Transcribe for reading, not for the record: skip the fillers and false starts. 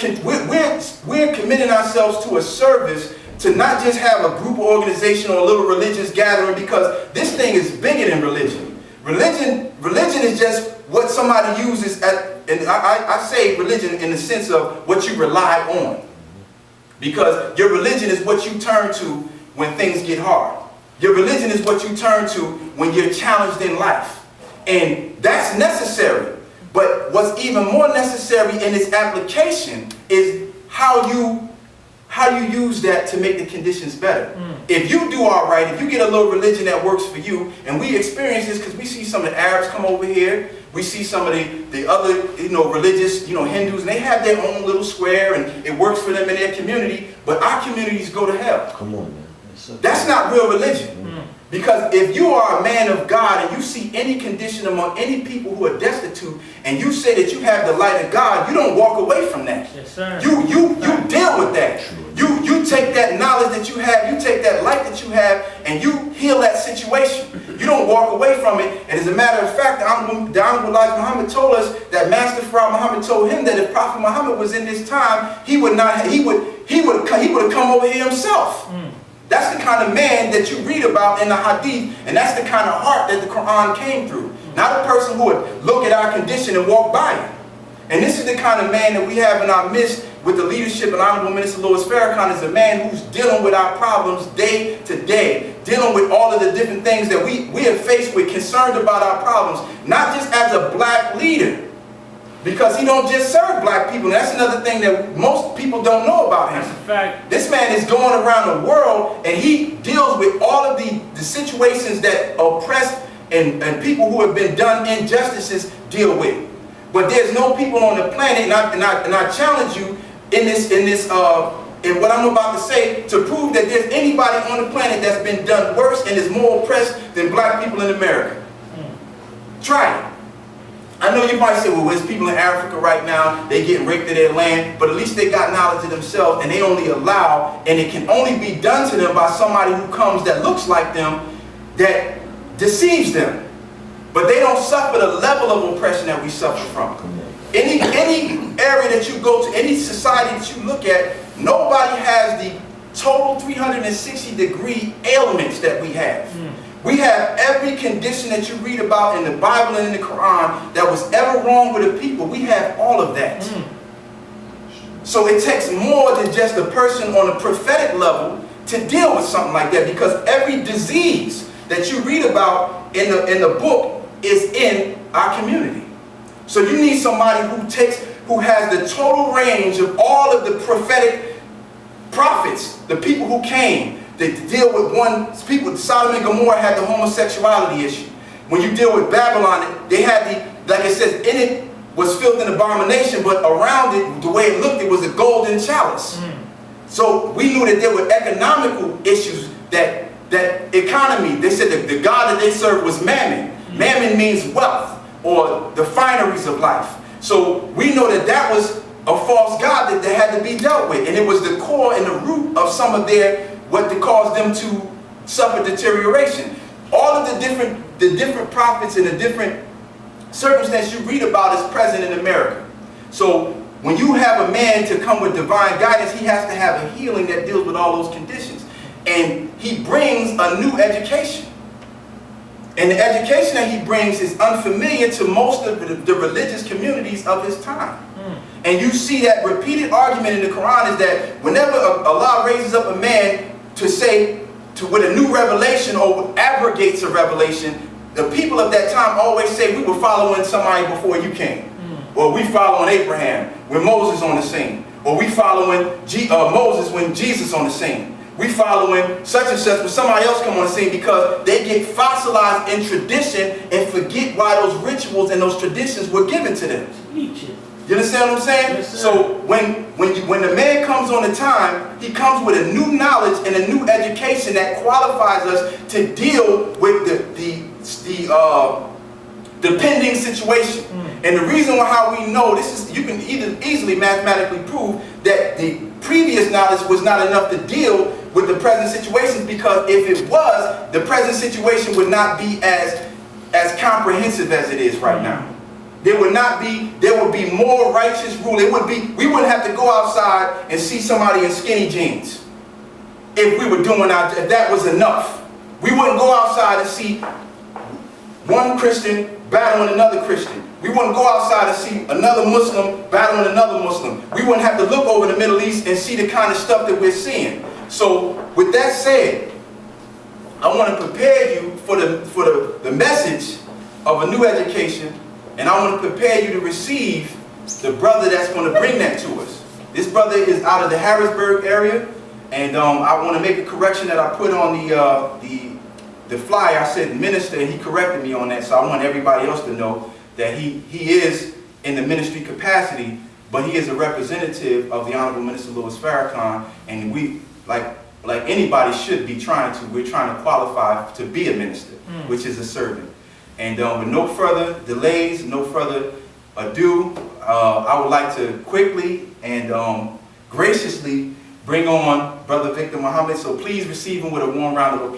we're committing ourselves to a service to not just have a group or organization or a little religious gathering, because this thing is bigger than religion. Religion is just what somebody uses and I say religion in the sense of what you rely on. Because your religion is what you turn to when things get hard. Your religion is what you turn to when you're challenged in life. And that's necessary. But what's even more necessary in its application is how you use that to make the conditions better. If you do all right, if you get a little religion that works for you, and we experience this because we see some of the Arabs come over here, we see some of the other, religious, Hindus, and they have their own little square, and it works for them in their community, but our communities go to hell. Come on, man. That's not real religion. Because if you are a man of God and you see any condition among any people who are destitute, and you say that you have the light of God, you don't walk away from that. Yes, sir. You deal with that. You take that knowledge that you have, you take that light that you have, and you heal that situation. You don't walk away from it. And as a matter of fact, the Honorable Elijah Muhammad told us that Master Farad Muhammad told him that if Prophet Muhammad was in this time, he would have come over here himself. That's the kind of man that you read about in the Hadith, and that's the kind of heart that the Quran came through. Not a person who would look at our condition and walk by it. And this is the kind of man that we have in our midst with the leadership and Honorable Minister Louis Farrakhan, is a man who's dealing with our problems day to day, dealing with all of the different things that we are faced with, concerned about our problems, not just as a black leader, because he don't just serve black people. And that's another thing that most people don't know about him. That's a fact. This man is going around the world and he deals with all of the situations that oppressed and people who have been done injustices deal with. But there's no people on the planet, and I challenge you in what I'm about to say, to prove that there's anybody on the planet that's been done worse and is more oppressed than black people in America. Try it. I know you might say, well, there's people in Africa right now, they get raped of their land, but at least they got knowledge of themselves, and they only allow, and it can only be done to them by somebody who comes that looks like them, that deceives them. But they don't suffer the level of oppression that we suffer from. Any area that you go to, any society that you look at, nobody has the total 360-degree ailments that we have. We have every condition that you read about in the Bible and in the Quran that was ever wrong with the people. We have all of that. So it takes more than just a person on a prophetic level to deal with something like that, because every disease that you read about in the book is in our community. So you need somebody who has the total range of all of the prophetic prophets, the people who came. They deal with people. Sodom and Gomorrah had the homosexuality issue. When you deal with Babylon, they had like it says, in it was filth and abomination, but around it, the way it looked, it was a golden chalice. So we knew that there were economical issues, that economy, they said that the God that they served was Mammon. Mammon means wealth, or the fineries of life. So we know that was a false god that had to be dealt with. And it was the core and the root of some of what caused them to suffer deterioration. All of the different prophets and the different circumstances you read about is present in America. So when you have a man to come with divine guidance, he has to have a healing that deals with all those conditions. And he brings a new education. And the education that he brings is unfamiliar to most of the religious communities of his time. And you see that repeated argument in the Quran is that whenever Allah raises up a man with a new revelation or abrogates a revelation, the people of that time always say, we were following somebody before you came. Or we following Abraham when Moses on the scene. Or we following Moses when Jesus on the scene. We following such and such when somebody else come on the scene, because they get fossilized in tradition and forget why those rituals and those traditions were given to them. You understand what I'm saying? Yes, so when the man comes on the time, he comes with a new knowledge and a new education that qualifies us to deal with the pending situation. And the reason how we know this is, you can easily mathematically prove that the previous knowledge was not enough to deal with the present situations, because if it was, the present situation would not be as comprehensive as it is right now. there would be more righteous rule. We wouldn't have to go outside and see somebody in skinny jeans. If we were doing if that was enough. We wouldn't go outside and see one Christian battling another Christian. We wouldn't go outside and see another Muslim battling another Muslim. We wouldn't have to look over the Middle East and see the kind of stuff that we're seeing. So with that said, I want to prepare you for the message of a new education, and I want to prepare you to receive the brother that's going to bring that to us. This brother is out of the Harrisburg area, and I want to make a correction that I put on the flyer. I said minister, and he corrected me on that, so I want everybody else to know that he is in the ministry capacity, but he is a representative of the Honorable Minister Louis Farrakhan, and we, like anybody should be we're trying to qualify to be a minister, which is a servant. And with no further delays, no further ado, I would like to quickly and graciously bring on Brother Victor Muhammad. So please receive him with a warm round of applause.